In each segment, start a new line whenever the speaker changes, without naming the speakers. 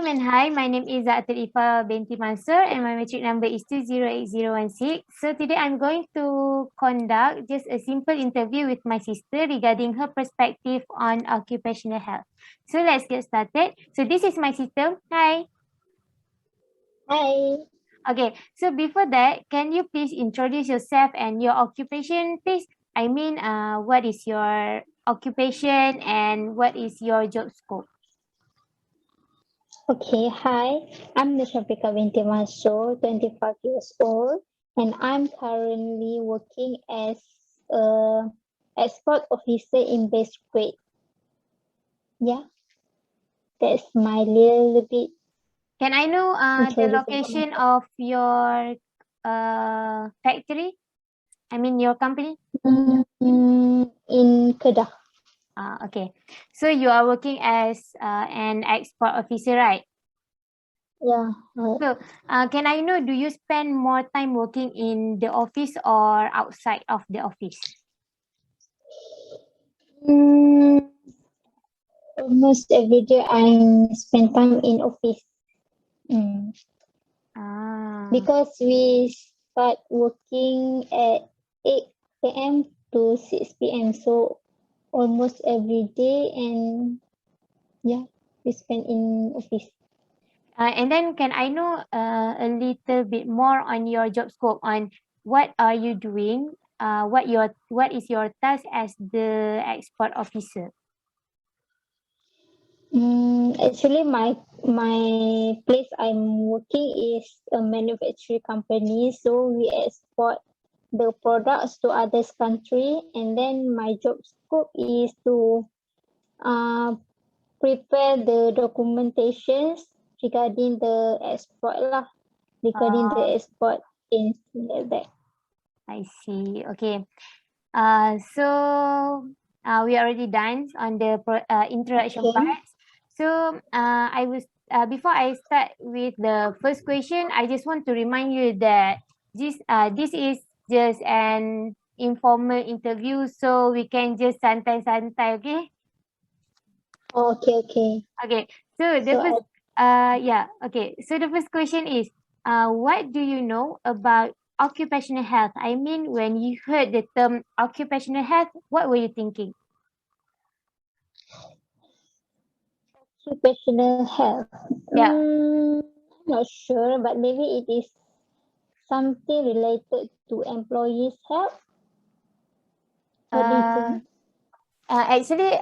Welcome and hi, my name is ZAATUL IFFA binti MANSOR and my matric number is 208016. So today I'm going to conduct just a simple interview with my sister regarding her perspective on occupational health. So let's get started. So this is my sister. Hi.
Hi,
Okay, so before that, can you please introduce yourself and your occupation, please? I mean, what is your occupation and what is your job scope?
hi. I'm Nishafika binti Masho, 25 years old, and I'm currently working as a export officer in base grade. Yeah, that's my little bit
Can I know the
introduction.
location of your factory? I mean your company?
In Kedah.
Okay. So you are working as an export officer, right?
Yeah, right.
So can I know, do you spend more time working in the office or outside of the office?
Almost every day I spend time in office. Because we start working at 8 a.m. to 6 p.m. So almost every day, and yeah, we spend in office.
And then can I know a little bit more on your job scope, on what are you doing? What is your task as the export officer?
Actually, my place I'm working is a manufacturing company, so we export the products to others country, and then my job scope is to prepare the documentations regarding the export lah, regarding the export things like that.
I see. Okay. So we already done on the introduction
Okay.
part. So I was before I start with the first question, I just want to remind you that this is just an informal interview, so we can just santai-santai, okay?
Okay.
Okay. So the
So
first okay. So the first question is what do you know about occupational health? I mean, when you heard the term occupational health, what were you thinking?
occupational health.
Yeah.
Not sure, but maybe it is something related to employees' health. What do you think?
Actually,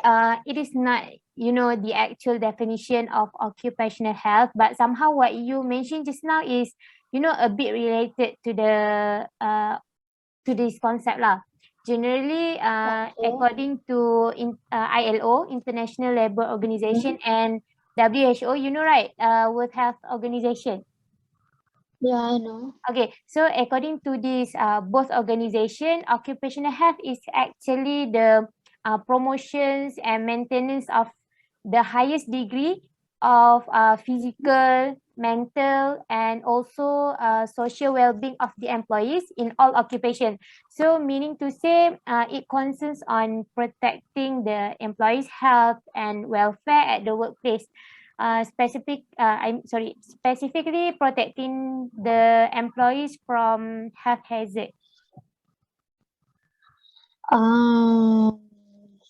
it is not, the actual definition of occupational health, but somehow what you mentioned just now is, a bit related to this concept lah. Generally,
Okay.
according to ILO, International Labour Organization, and WHO, right, World Health Organization.
Yeah, I know.
Okay, so according to this both organization, occupational health is actually the promotions and maintenance of the highest degree of physical, mental, and also social well-being of the employees in all occupation. So meaning to say, it concerns on protecting the employees' health and welfare at the workplace. Specifically protecting the employees from health hazard.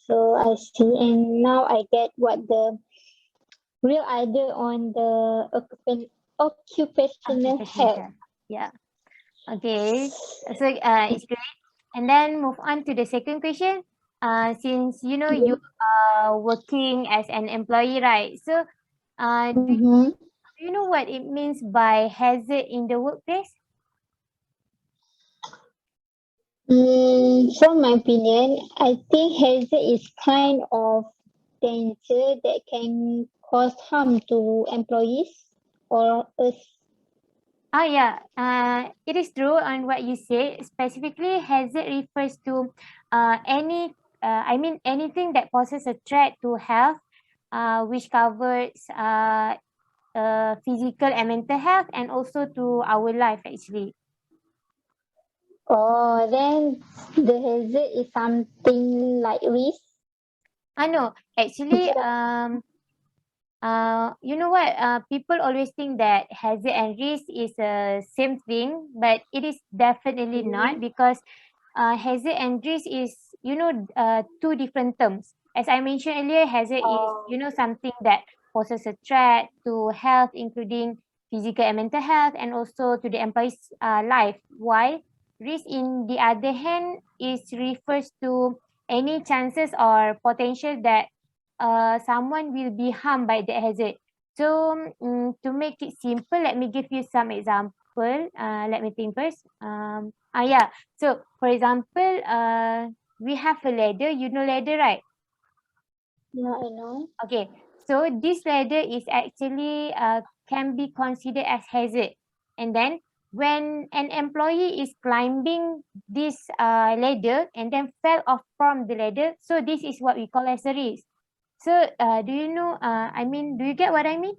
So I see, and now I get what the real idea on the occupational health.
Yeah. Okay. So it's great. And then move on to the second question. Since you are working as an employee, right? So do you know what it means by hazard in the workplace?
From my opinion, I think hazard is kind of danger that can cause harm to employees or us.
Yeah, it is true on what you say. Specifically, hazard refers to anything that poses a threat to health, which covers physical and mental health, and also to our life actually.
Oh, then the hazard is something like risk.
No, actually, You know what? People always think that hazard and risk is a same thing, but it is definitely not, because hazard and risk is, two different terms. As I mentioned earlier, hazard is,
Oh,
something that poses a threat to health, including physical and mental health, and also to the employee's life. While risk, in the other hand, is refers to any chances or potential that someone will be harmed by the hazard. So, to make it simple, let me give you some example. Let me think first. Yeah. So, for example, we have a ladder. You know ladder, right?
yeah, I know.
Okay. So this ladder is actually can be considered as hazard. And then when an employee is climbing this ladder and then fell off from the ladder, so this is what we call as a risk. So do you know? I mean, do you get what I mean?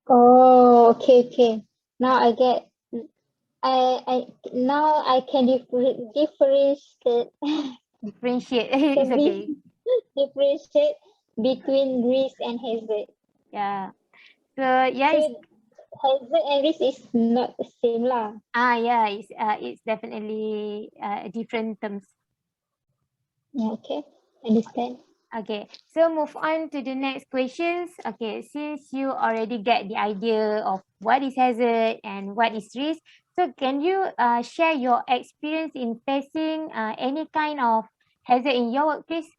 Oh, okay, okay. Now I get. I now I can differentiate
Differentiate.
the
It's okay.
differentiate between risk and hazard.
Yeah. So yeah,
So
it's
hazard and risk is not the same lah.
yeah, it's definitely different terms.
Yeah, okay, understand.
Okay, so move on to the next questions. Okay, since you already get the idea of what is hazard and what is risk, so can you share your experience in facing any kind of hazard in your workplace?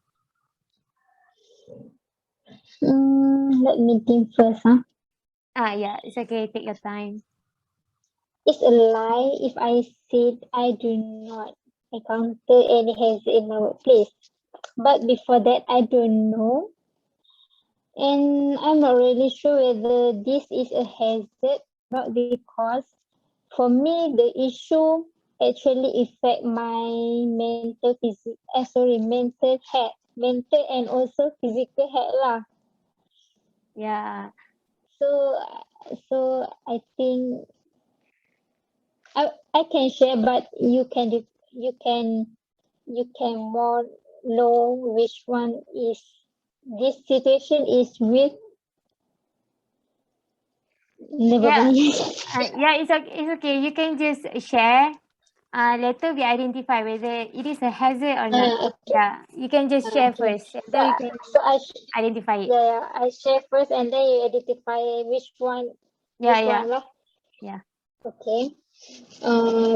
Let me think first, huh?
Yeah, it's okay. Take your time.
It's a lie if I said I do not encounter any hazard in my workplace. But before that, I don't know. And I'm not really sure whether this is a hazard or not, because for me, the issue actually affect my mental health, mental and also physical health lah.
Yeah,
So, I think I can share, but you can more know which one is this situation is with. Never
yeah,
mind.
yeah. It's okay. It's okay. You can just share. Later we identify whether it is a hazard or not.
Okay.
Yeah, you can just share
Okay.
first, and then we can
So
identify it.
yeah, yeah, I share first and then you identify
Yeah,
which
yeah,
one lah.
yeah.
Okay.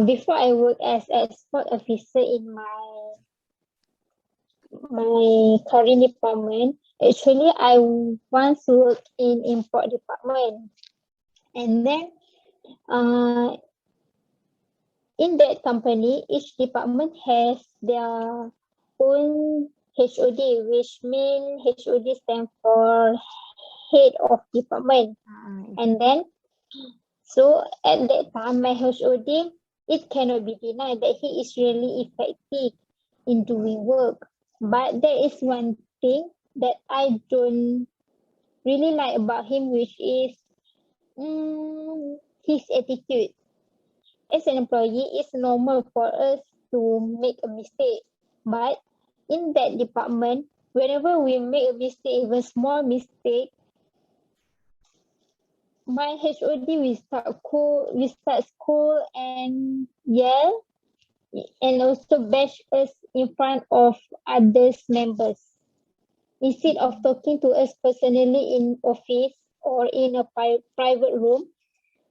Before I work as export officer in my current department, actually I once worked in import department, and then uh in that company, each department has their own HOD, which mean HOD stand for head of department. And then, so at that time, my HOD, it cannot be denied that he is really effective in doing work. But there is one thing that I don't really like about him, which is his attitude. As an employee, it's normal for us to make a mistake. But in that department, whenever we make a mistake, even small mistake, my HOD will start school and yell and also bash us in front of others members. Instead of talking to us personally in office or in a private room.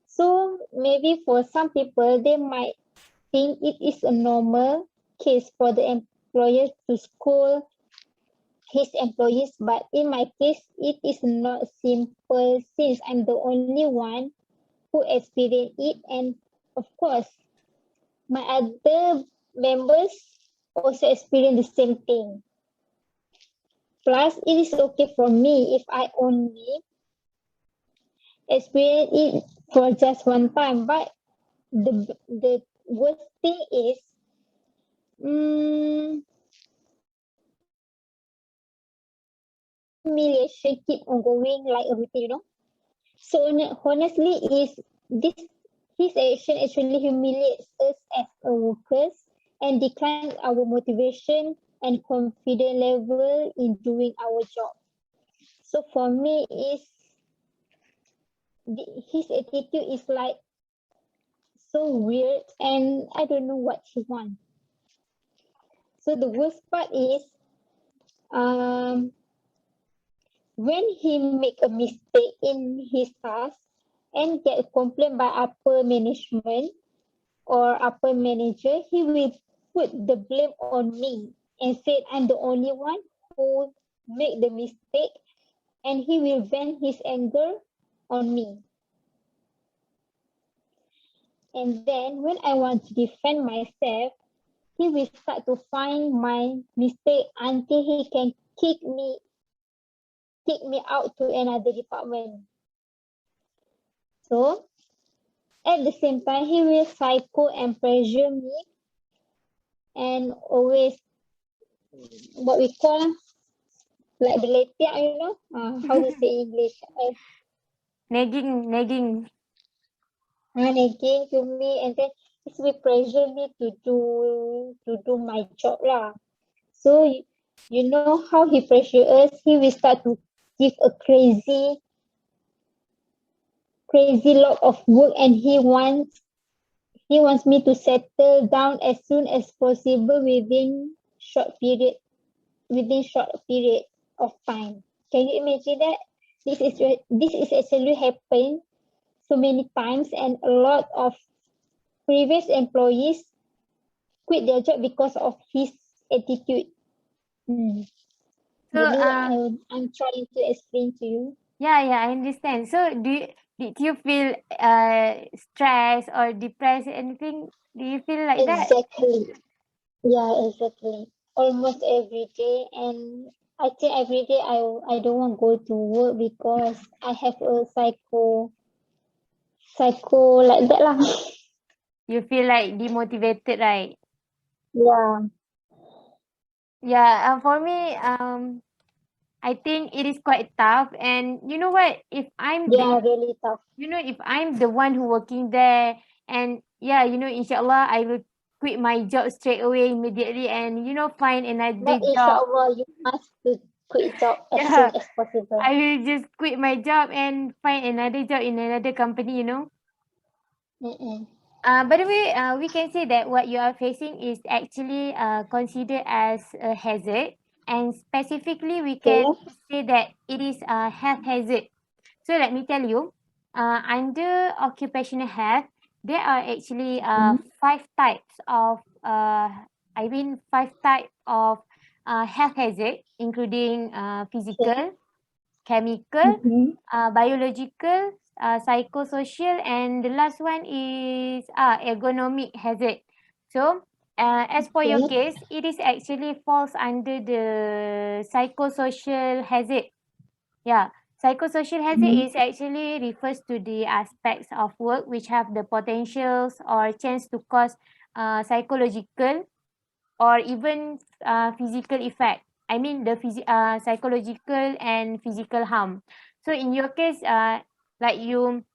So maybe for some people, they might think it is a normal case for the employer to scold his employees, but in my case, it is not simple since I'm the only one who experienced it, and of course, my other members also experience the same thing. Plus, it is okay for me if I only experience it for just one time, but the worst thing is, mm, humiliation keep on going like a routine, So honestly, is this his action actually humiliates us as a workers and declines our motivation and confidence level in doing our job. So for me, his attitude is like so weird, and I don't know what he wants. So the worst part is, um, when he make a mistake in his task and get complained by upper management or upper manager, he will put the blame on me and say I'm the only one who make the mistake, and he will vent his anger on me. And then when I want to defend myself, he will start to find my mistake until he can kick me out to another department. So at the same time, he will psycho and pressure me, and always what we call like belated, how to say English,
Nagging.
nagging to me, and then it will pressure me to do my job lah. So you know how he pressure us, he will start to give a crazy lot of work, and he wants me to settle down as soon as possible within short period of time. Can you imagine that? This is actually happened so many times, and a lot of previous employees quit their job because of his attitude.
So,
I'm trying to explain to you.
yeah, I understand. So, did you feel stressed or depressed? Anything? Do you feel like that?
Exactly. Yeah, exactly. Almost every day, and I think every day I don't want to go to work because I have a psycho like that lah.
You feel like demotivated, right?
Yeah,
Yeah. For me, I think it is quite tough. And you know what?
yeah, really tough.
If I'm the one who working there, and yeah, inshallah, I will quit my job straight away immediately, and find another
Not
job.
inshallah, you must to quit job as
Yeah,
soon as possible.
I will just quit my job and find another job in another company.
Mm-mm.
By the way, we can say that what you are facing is actually considered as a hazard, and specifically, we can
Okay.
say that it is a health hazard. So let me tell you, under occupational health, there are actually
Mm-hmm.
five types of health hazard, including
Okay.
physical, chemical,
Mm-hmm.
biological, psychosocial, and the last one is ergonomic hazard. So, as for your
Okay.
case, it is actually falls under the psychosocial hazard. Yeah, psychosocial hazard
Mm-hmm.
is actually refers to the aspects of work which have the potentials or chance to cause psychological or even physical effect. I mean the psychological and physical harm. So in your case, like you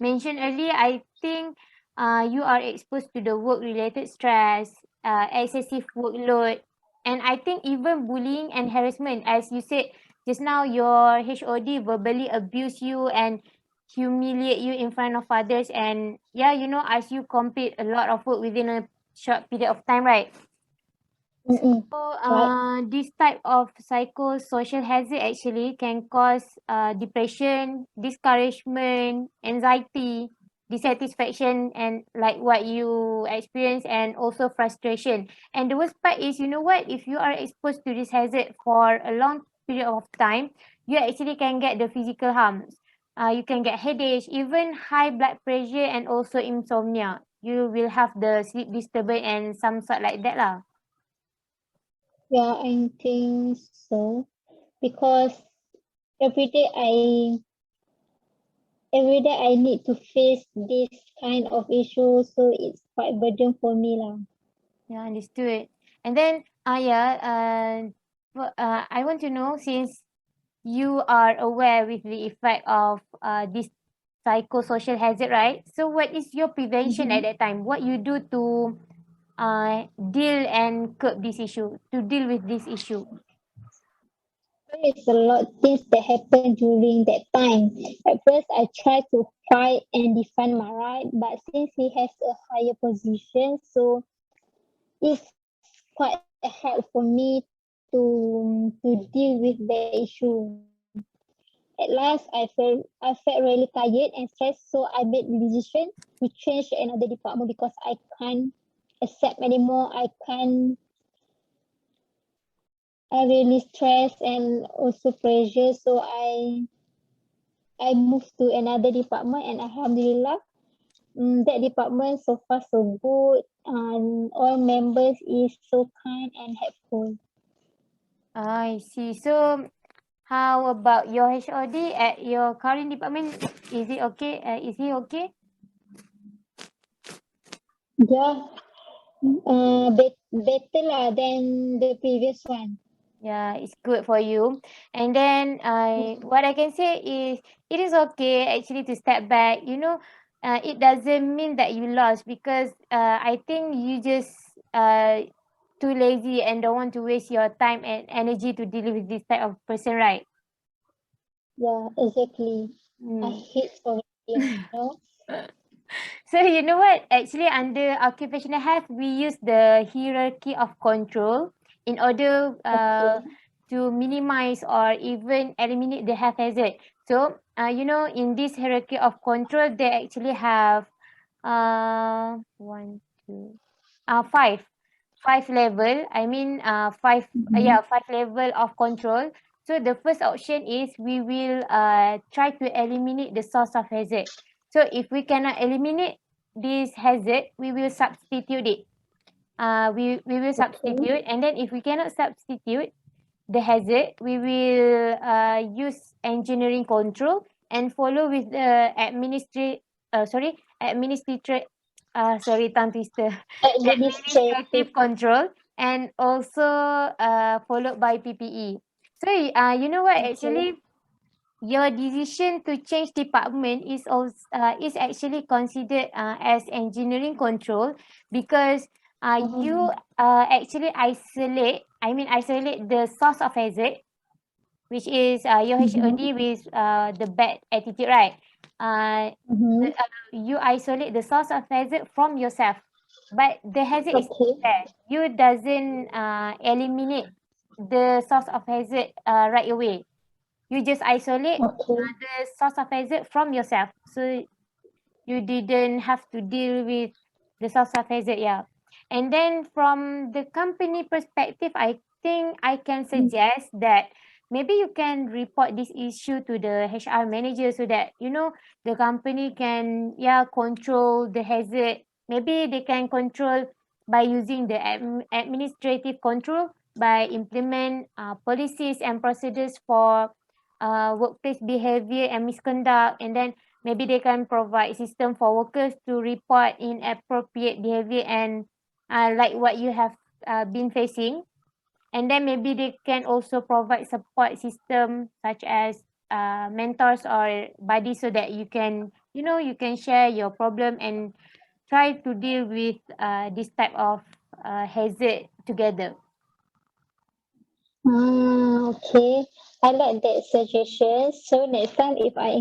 mentioned earlier, I think you are exposed to the work-related stress, excessive workload, and I think even bullying and harassment. As you said just now, your HOD verbally abuse you and humiliate you in front of others, and yeah, as you complete a lot of work within a short period of time, right?
Mm-mm.
So,
Right.
this type of psychosocial hazard actually can cause depression, discouragement, anxiety, dissatisfaction, and like what you experience, and also frustration. And the worst part is, you know what? If you are exposed to this hazard for a long period of time, you actually can get the physical harms. You can get headache, even high blood pressure, and also insomnia. You will have the sleep disturbance and some sort like that lah.
Yeah, I think so. Because every day I I need to face this kind of issue, so it's quite burden for me lah.
Yeah, understood. And then, I want to know, since you are aware with the effect of this psychosocial hazard, right? So, what is your prevention
Mm-hmm.
at that time? What you do to deal and curb this issue, to deal with this issue?
there is a lot of things that happened during that time. At first, I tried to fight and defend my right, but since he has a higher position, so it's quite hard for me to deal with the issue. At last, I felt really tired and stressed, so I made the decision to change to another department because I can't accept anymore. I really stressed and also pressure, so I moved to another department, and Alhamdulillah, that department so far so good, and all members is so kind and helpful.
I see. So, how about your HOD at your current department? Is it okay? Is he okay?
Yeah, better lah than the previous one.
Yeah, it's good for you. And then what I can say is it is okay actually to step back. You know, it doesn't mean that you lost because I think you just too lazy and don't want to waste your time and energy to deal with this type of person, right?
Yeah, exactly. I
Mm.
hate so.
So you know what? Actually, under occupational health, we use the hierarchy of control in order
Okay.
to minimize or even eliminate the health hazard. So, you know, in this hierarchy of control, they actually have one, two, five level. I mean,
Mm-hmm.
five level of control. So the first option is we will try to eliminate the source of hazard. So if we cannot eliminate this hazard, we will substitute it. We will
Okay.
substitute, and then if we cannot substitute the hazard, we will use engineering control and follow with the administrative tongue twister
Administrative.
administrative control, and also followed by PPE. So you know what,
Okay.
actually your decision to change department is also is actually considered as engineering control because you
Oh.
actually isolate the source of hazard, which is your
Mm-hmm.
HOD with the bad attitude, right? uh,
Mm-hmm.
you isolate the source of hazard from yourself, but the hazard is
Okay.
there. You doesn't eliminate the source of hazard right away. You just isolate
Okay.
the source of hazard from yourself, so you didn't have to deal with the source of hazard. Yeah. And then from the company perspective, I think I can suggest that maybe you can report this issue to the HR manager so that you know the company can control the hazard. Maybe they can control by using the administrative control by implement policies and procedures for workplace behavior and misconduct, and then maybe they can provide system for workers to report inappropriate behavior and like what you have been facing. And then maybe they can also provide support system such as mentors or buddies so that you can you can share your problem and try to deal with this type of hazard together.
Okay. I like that suggestion. So next time if I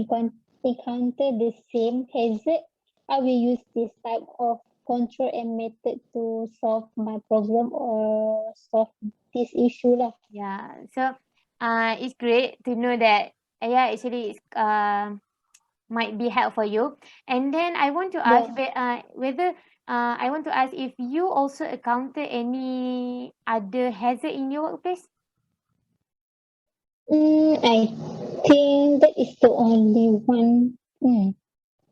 encounter the same hazard, I will use this type of control and method to solve my problem or solve this issue lah.
Yeah. So it's great to know that actually it's might be help for you. And then I want to ask
Yeah.
whether I want to ask if you also encounter any other hazard in your workplace.
I think that is the only one.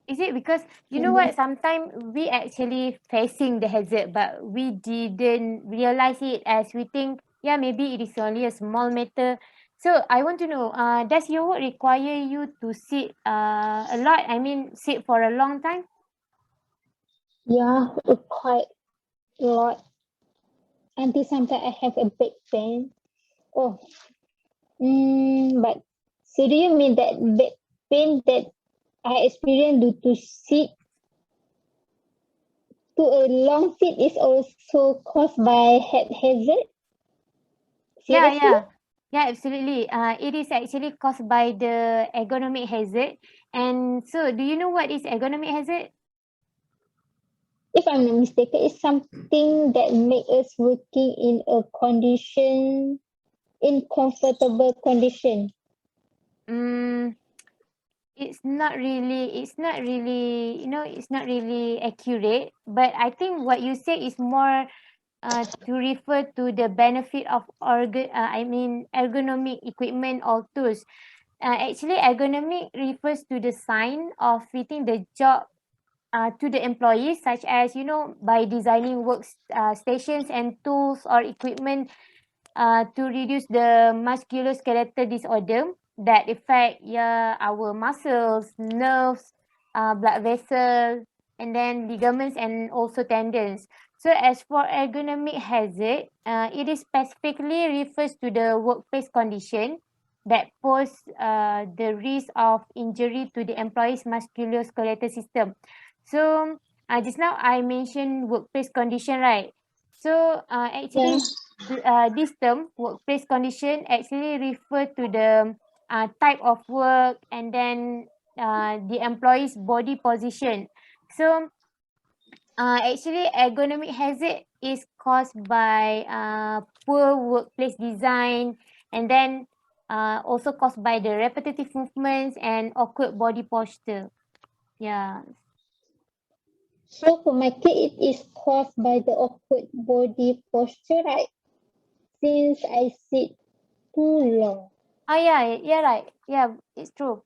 Is it because you know
And
what? Sometimes we actually facing the hazard, but we didn't realize it as we think. Yeah, maybe it is only a small matter. So I want to know, does your work require you to sit a lot? I mean, sit for a long time?
yeah, quite a lot. Until sometimes I have a back pain. Oh, but so do you mean that back pain that I experience due to sit to a long sit is also caused by head hazard?
Yeah,
Seriously?
yeah. Yeah, absolutely. It is actually caused by the ergonomic hazard. And so, do you know what is ergonomic hazard?
If I'm not mistaken, it's something that make us working in a condition, in comfortable condition.
Mm, it's not really accurate. But I think what you say is more to refer to the benefit of ergonomic equipment or tools. Actually, ergonomic refers to the sign of fitting the job to the employees, such as by designing work stations and tools or equipment to reduce the musculoskeletal disorder that affect our muscles, nerves, blood vessels, and then ligaments and also tendons. So as for ergonomic hazard, it is specifically refers to the workplace condition that pose the risk of injury to the employee's musculoskeletal system. So just now I mentioned workplace condition, right? So
Yeah.
actually this term workplace condition actually refer to the type of work and then the employee's body position. So actually ergonomic hazard is caused by poor workplace design and then also caused by the repetitive movements and awkward body posture. Yeah.
So for my kid, it is caused by the awkward body posture, right? Since I sit too long.
Oh yeah, right. Yeah, it's true.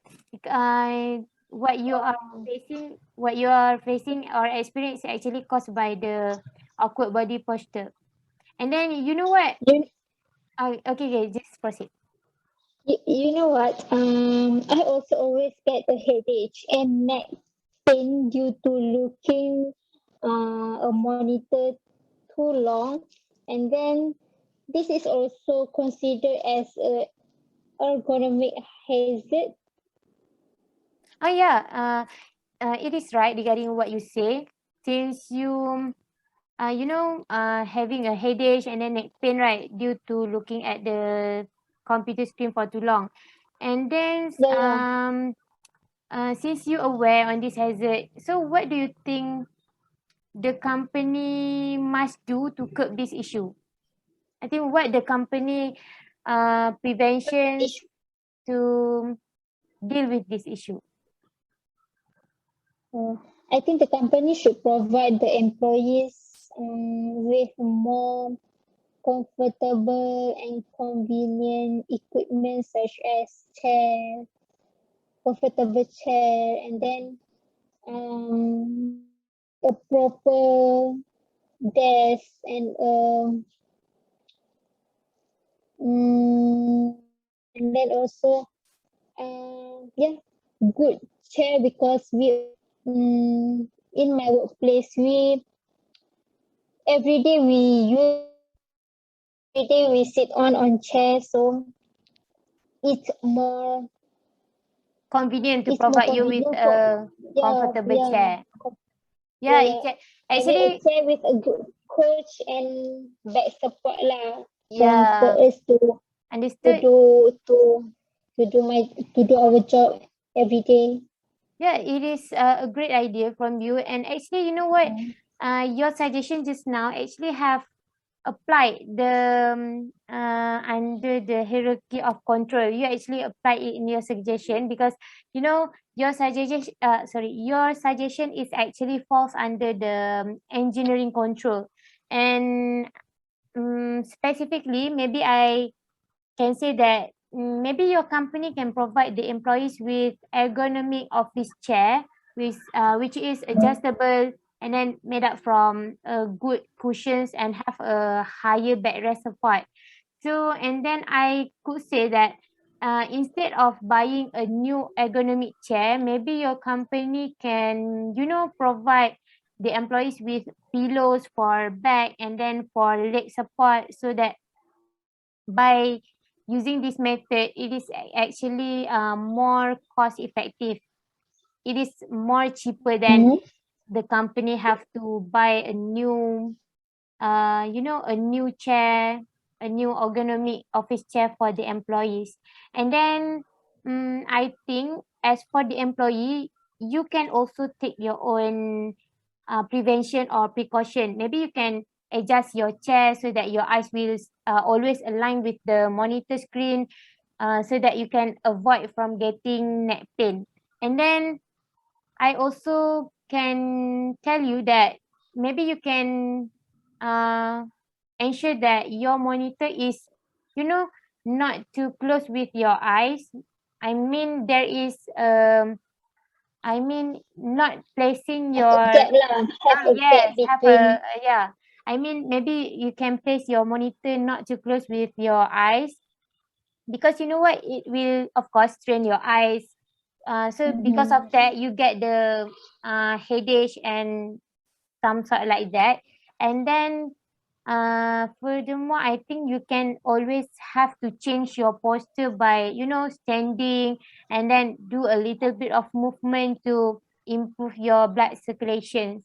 What you are
Oh,
facing or experience is actually caused by the awkward body posture. And then you know what?
you,
Okay, just proceed.
you know what? I also always get a headache and neck pain due to looking a monitor too long, and then this is also considered as a ergonomic hazard.
Oh yeah, it is right regarding what you say. Since having a headache and then neck pain, right, due to looking at the computer screen for too long. And then
Yeah, yeah.
since you aware on this hazard, so what do you think the company must do to curb this issue? I think what the company preventions to deal with this issue.
Uh, I think the company should provide the employees with more comfortable and convenient equipment such as chair, comfortable chair, and then a proper desk um, and then also yeah, good chair because in my workplace we every day we sit on chair, so it's more
Convenient to
it's more
provide you with
convenient for
a
yeah
comfortable
yeah
chair.
yeah
Yeah,
yeah. I mean a
actually,
chair with a good coach and back support lah for
yeah,
us to
understood.
do to do our job every day.
Yeah, it is a great idea from you. And actually, you know what?
Mm.
Your suggestion just now actually have applied the under the hierarchy of control. You actually apply it in your suggestion because your suggestion is actually falls under the engineering control. And specifically, maybe I can say that maybe your company can provide the employees with ergonomic office chair which is adjustable and then made up from good cushions and have a higher backrest support. So and then I could say that instead of buying a new ergonomic chair, maybe your company can provide the employees with pillows for back and then for leg support, so that by using this method, it is actually more cost effective. It is more cheaper than
Mm.
the company have to buy a new, a new chair. a new ergonomic office chair for the employees. And then I think as for the employee, you can also take your own prevention or precaution. Maybe you can adjust your chair so that your eyes will always align with the monitor screen, so that you can avoid from getting neck pain. And then I also can tell you that maybe you can uh, ensure that your monitor is, you know, not too close with your eyes. I mean, there is not placing
Have a
your
gap lah. Have a gap
yes, have
between.
a yeah. I mean, maybe you can place your monitor not too close with your eyes, because you know what, it will of course strain your eyes. So because of that, you get the headache and some sort like that. And then furthermore, I think you can always have to change your posture by, standing, and then do a little bit of movement to improve your blood circulation.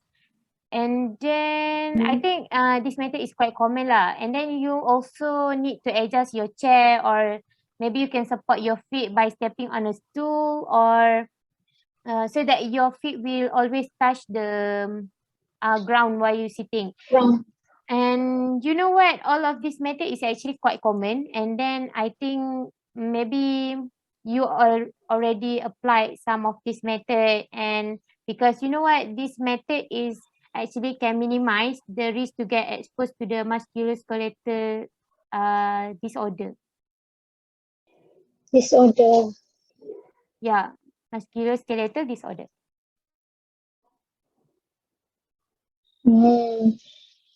And then I think this method is quite common lah. And then you also need to adjust your chair, or maybe you can support your feet by stepping on a stool, or so that your feet will always touch the ground while you're sitting.
Wrong.
And you know what? All of this method is actually quite common. And then I think maybe you already applied some of this method, and because you know what, this method is actually can minimize the risk to get exposed to the musculoskeletal disorder.
Disorder.
Yeah, musculoskeletal disorder.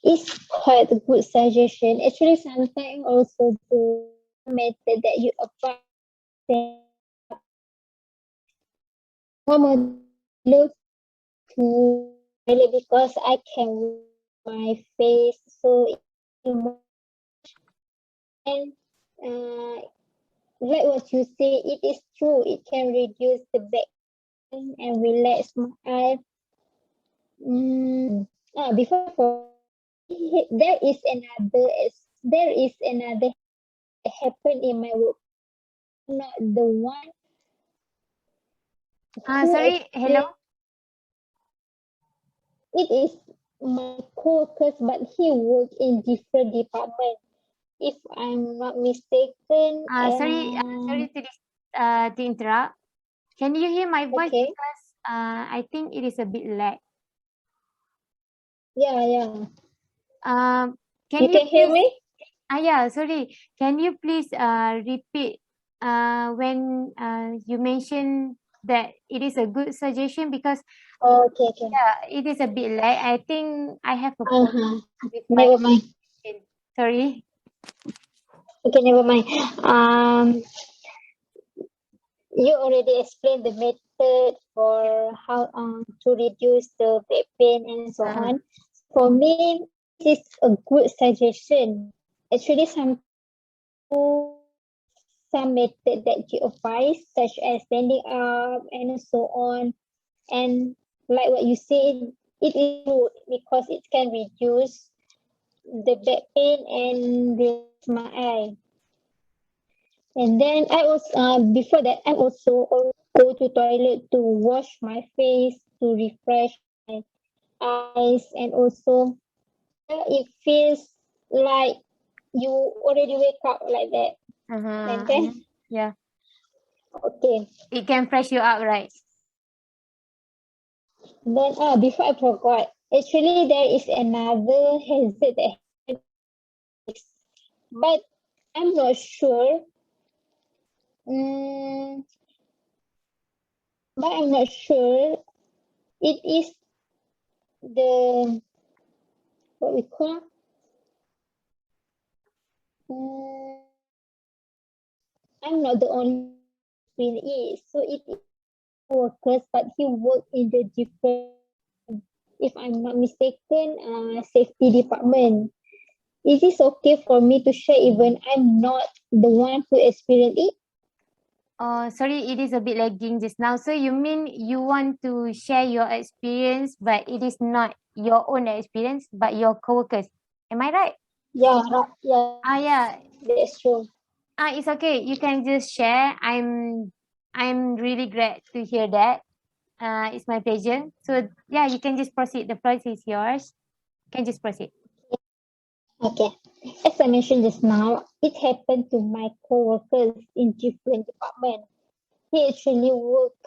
It's quite a good suggestion. Actually, sometimes also the method that you apply normal look to really, because I can wear my face so and like what you say, it is true. It can reduce the back pain and relax my eye. Before there is another happen in my work. Not the one who
Sorry, hello.
explained. It is my co-workers, but he work in different department. If I'm not mistaken,
Sorry to interrupt. Can you hear my voice?
okay,
Because I think it is a bit lag.
yeah.
Can
You
you
can hear
please?
me?
Yeah, sorry. Can you please repeat when you mentioned that it is a good suggestion, because
Okay.
yeah, it is a bit lag. I think I have a problem
Uh-huh.
with my
Never mind.
connection. Sorry.
Okay, never mind. You already explained the method for how to reduce the back pain and so
Uh,
on. For me, this is a good suggestion. Actually, some method that you advise, such as standing up and so on. And like what you said, it is good because it can reduce the back pain and relax my eye. And then I was before that I also go to toilet to wash my face to refresh my eyes, and also it feels like you already wake up like that. And then
yeah.
okay,
It can fresh you up, right?
then before I forgot, actually there is another hazard that happens, but I'm not sure. Mm, but I'm not sure. It is the what we call. Mm, I'm not the only in it, so it is workers, but he worked in the different, if I'm not mistaken, safety department. Is this okay for me to share even I'm not the one who experienced it?
Oh, sorry, it is a bit lagging just now. So you mean you want to share your experience, but it is not your own experience, but your coworkers. Am I right?
Yeah, yeah,
Yeah.
that's true.
It's okay. You can just share. I'm really glad to hear that. It's my pleasure. So yeah, you can just proceed. The prize is yours. You can just proceed.
Okay. As I mentioned just now, it happened to my co-workers in different departments. He actually worked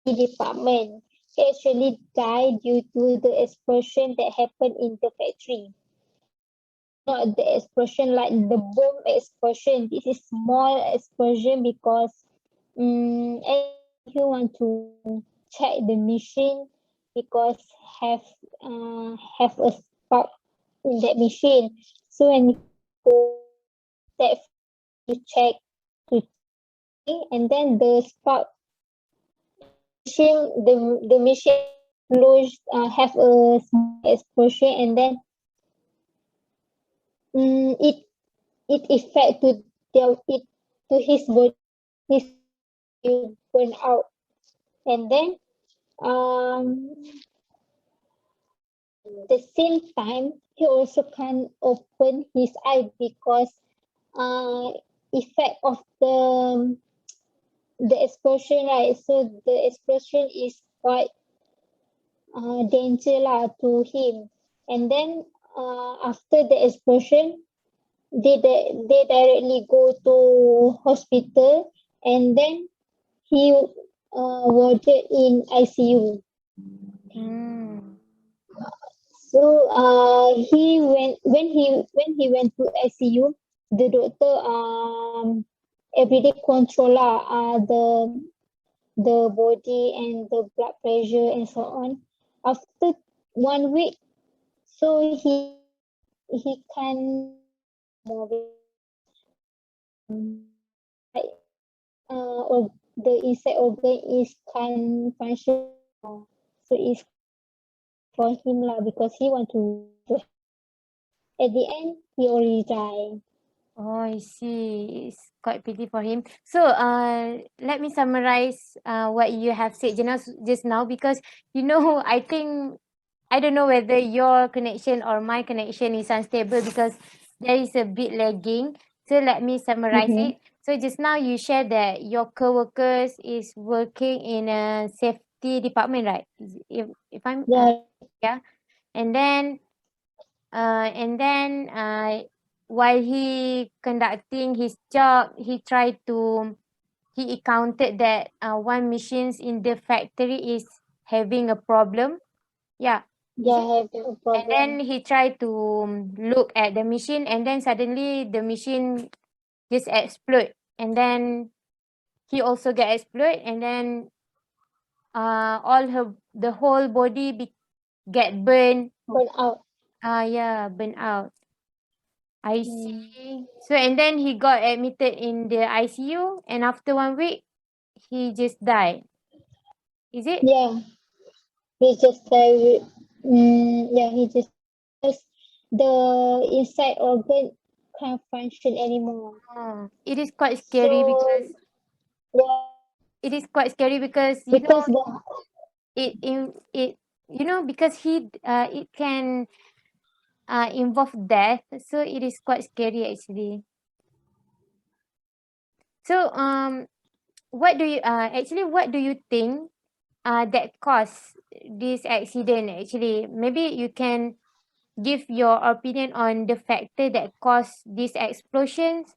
department. He actually died due to the explosion that happened in the factory. Not the explosion like the bomb explosion. This is small explosion because you want to check the machine because have have a spark in that machine. So when you go that to check to and then the spark machine the machine close have a small explosion and then it affect to it to his body his will burn out and then um the same time he also can't open his eye because uh effect of the explosion right so the explosion is quite danger lah to him and then after the explosion they directly go to hospital and then he warded in ICU.
Mm.
So he went when he went to ICU, the doctor everyday control lah the body and the blood pressure and so on. After 1 week, so he can more like or the inside organ is can function more. So it's for him lah because he want to at the end he already die.
Oh, I see. It's quite pity for him. So, let me summarize what you have said just now because I think I don't know whether your connection or my connection is unstable because there is a bit lagging. So let me summarize
Mm-hmm.
it. So just now you shared that your co-workers is working in a safety department, right? If I'm
Yeah,
yeah, and then and then while he conducting his job, he encountered that one machines in the factory is having a problem. Yeah, is
yeah,
it?
have a
And then
problem.
he tried to look at the machine, and then suddenly the machine just explode, and then he also get explode, and then the whole body get burned.
Burn out.
Yeah, burn out. I
Mm.
see. So and then he got admitted in the ICU, and after 1 week, he just died. Is it?
Yeah, he just like yeah, he just because the inside organ can't function anymore.
It is quite scary
So
because
yeah, because the
it in it because it can involve death, so it is quite scary actually. So what do you think that caused this accident actually? Maybe you can give your opinion on the factor that caused these explosions.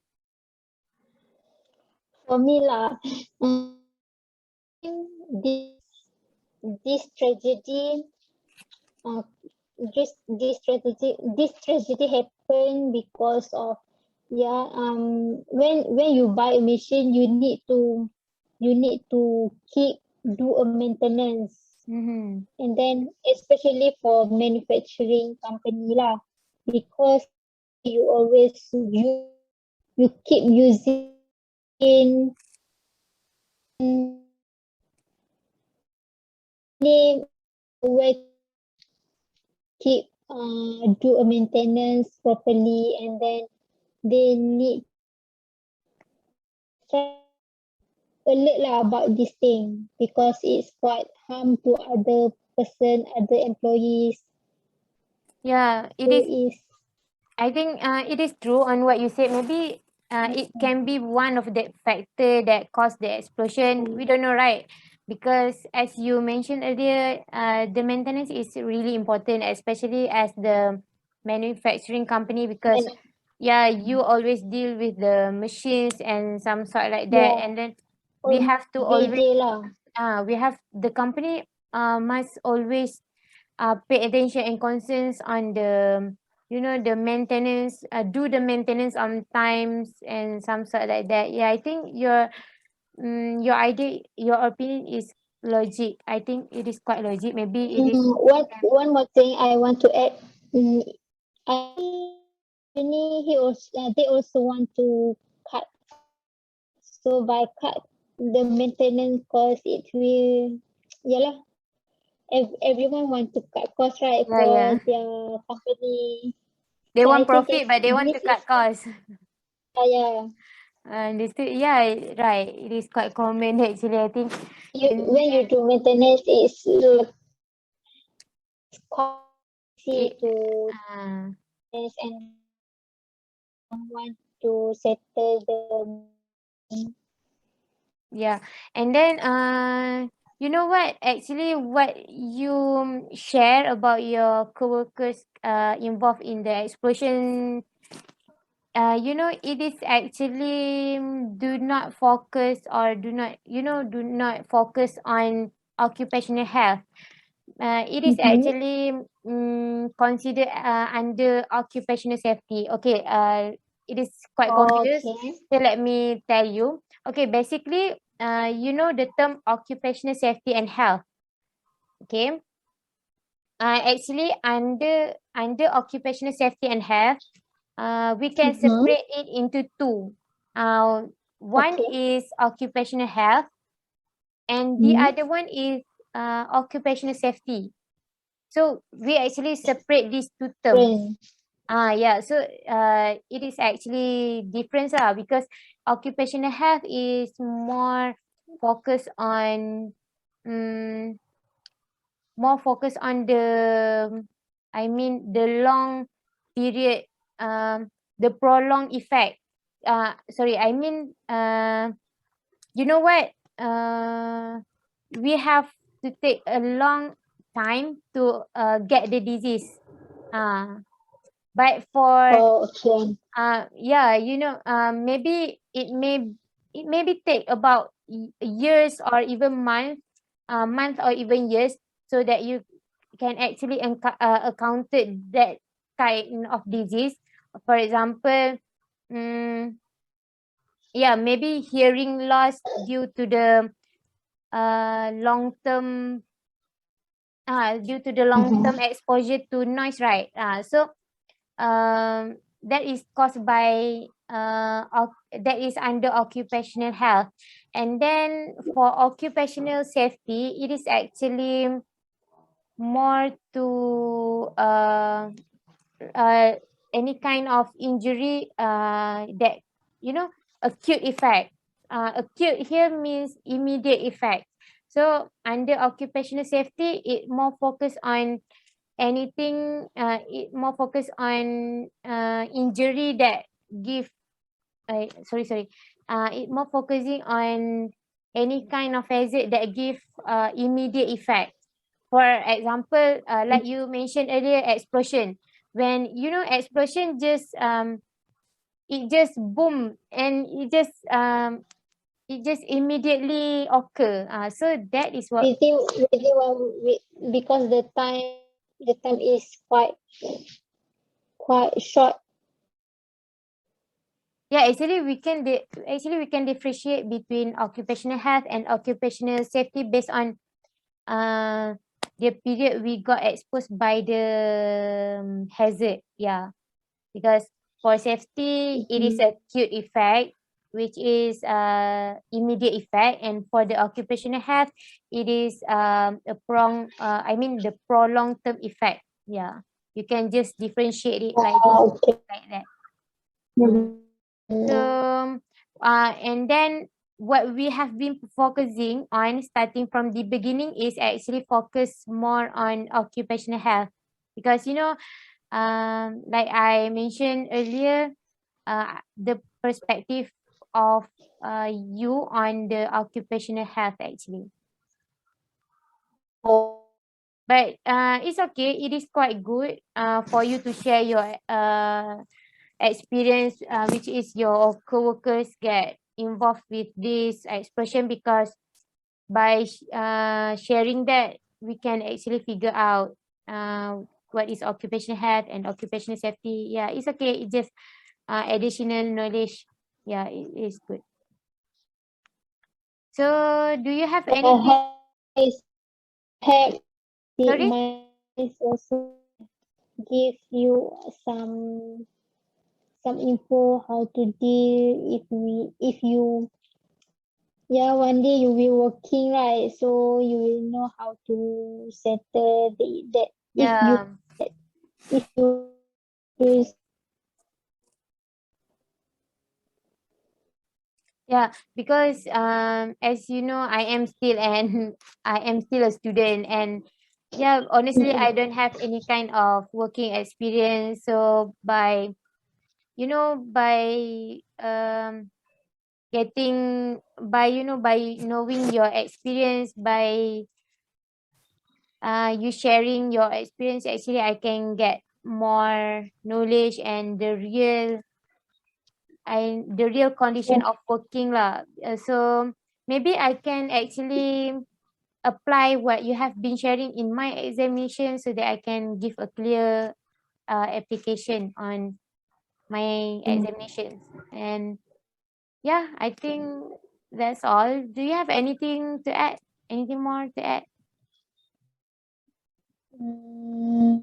for me lah, this this tragedy uh, this tragedy happened because of yeah when you buy a machine you need to keep do a maintenance
Mm-hmm.
and then especially for manufacturing company lah because you always you keep using name where keep do a maintenance properly and then they need extra alert lah about this thing because it's quite harm to other person, other employees.
Yeah, it
There
is.
is.
I think it is true on what you said. Maybe it can be one of the factor that caused the explosion. We don't know, right? Because as you mentioned earlier, the maintenance is really important, especially as the manufacturing company. Because
Man,
yeah, you always deal with the machines and some sort like that,
yeah,
and then we
almost
have to
every
always
day lah.
we have the company must always pay attention and concerns on the the maintenance, do the maintenance on times and some sort like that. Yeah, I think your idea, your opinion is logic. I think it is quite logic. Maybe it is.
One more thing I want to add. I think company they also want to cut. So by cut the maintenance cost, it will, yalah, everyone want to cut cost, right,
Yeah,
for
yeah.
their company.
They
So I
want
think
profit, but they want to
this is,
cut costs.
yeah.
Yeah, right. It is quite common actually. I think. And
When you do maintenance, it's like quite easy
it,
to
uh,
test and want to settle the.
yeah, and then you know what? Actually, what you share about your coworkers involved in the explosion, it is actually do not focus or do not focus on occupational health. It is
Mm-hmm.
actually considered under occupational safety. Okay, it is quite confused.
Okay.
So let me tell you. Okay, basically, the term occupational safety and health. Okay, actually under occupational safety and health, we can
Mm-hmm.
separate it into two. Uh, One
Okay.
is occupational health, and the
Mm-hmm.
other one is occupational safety. So we actually separate these two terms.
Friend.
Yeah. So it is actually different because occupational health is more focused on um, the the long period, the prolonged effect. Sorry, you know what? We have to take a long time to get the disease. But for
Oh, okay.
yeah, maybe it maybe take about years or even month or even years, so that you can actually accounted that kind of disease. For example, um, yeah, maybe hearing loss due to the long term
Mm-hmm.
exposure to noise, right? That is caused by that is under occupational health. And then for occupational safety, it is actually more to uh, any kind of injury that acute effect. Acute here means immediate effect. So under occupational safety, it more focus on anything. It more focus on injury that give. Sorry. It more focusing on any kind of hazard that give immediate effect. For example, like you mentioned earlier, explosion. When explosion just it just boom, and it just immediately occur. So that is what.
Within because the time is quite short.
Yeah, actually we can differentiate between occupational health and occupational safety based on the period we got exposed by the hazard. Yeah, because for safety it is
Mm-hmm.
acute effect, which is immediate effect, and for the occupational health it is the prolonged term effect. Yeah, you can just differentiate it like this,
Okay.
like that. Mm.
Mm-hmm.
So, and then what we have been focusing on starting from the beginning is actually focus more on occupational health, because like I mentioned earlier, the perspective of you on the occupational health actually. But it's okay. It is quite good for you to share your experience, which is your co-workers get involved with this expression, because by sharing that, we can actually figure out what is occupational health and occupational safety. Yeah, it's okay. It's just additional knowledge. Yeah, it is good. So, do you have anything?
Have
Sorry?
might also give you some info how to deal if you one day you will working, right, so you will know how to settle that
Yeah.
if you is
Yeah, because as you know, I am still an I am still a student, and yeah, honestly, I don't have any kind of working experience. So by by getting by by knowing your experience, by you sharing your experience, actually I can get more knowledge and the real condition of working lah. So maybe I can actually apply what you have been sharing in my examination, so that I can give a clear application on my examinations. And yeah, I think that's all. Do you have anything to add? Anything more to add?
mm,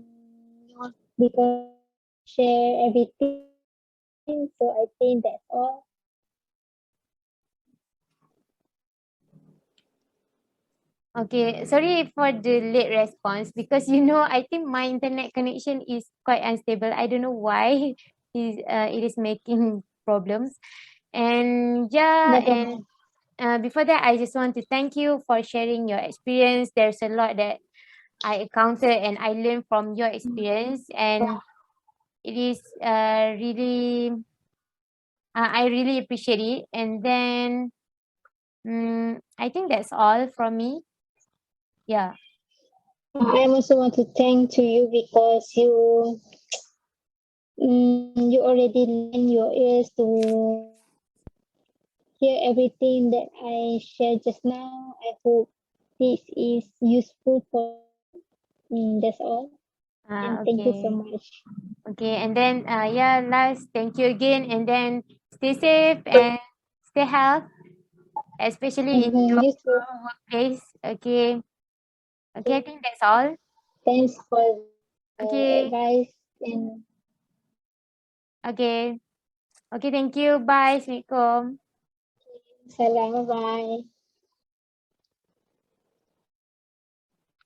not because share everything, so I think that's all.
Okay, sorry for the late response, because I think my internet connection is quite unstable. I don't know why it is making problems. And yeah,
No
and
problem.
before that, I just want to thank you for sharing your experience. There's a lot that I encountered and I learned from your experience, and it is I really appreciate it. And then I think that's all from me. Yeah.
I also want to thank to you because you already lend your ears to hear everything that I shared just now. I hope this is useful for that's all. And thank you so
Okay.
much.
Okay. And then yeah, last, thank you again. And then stay safe and stay healthy, especially in your
You too.
workplace. Okay. Okay, I
Okay.
think that's all.
Thanks for the
Okay.
advice and
Okay. Okay, thank you. Bye. Assalamualaikum.
salam. Bye.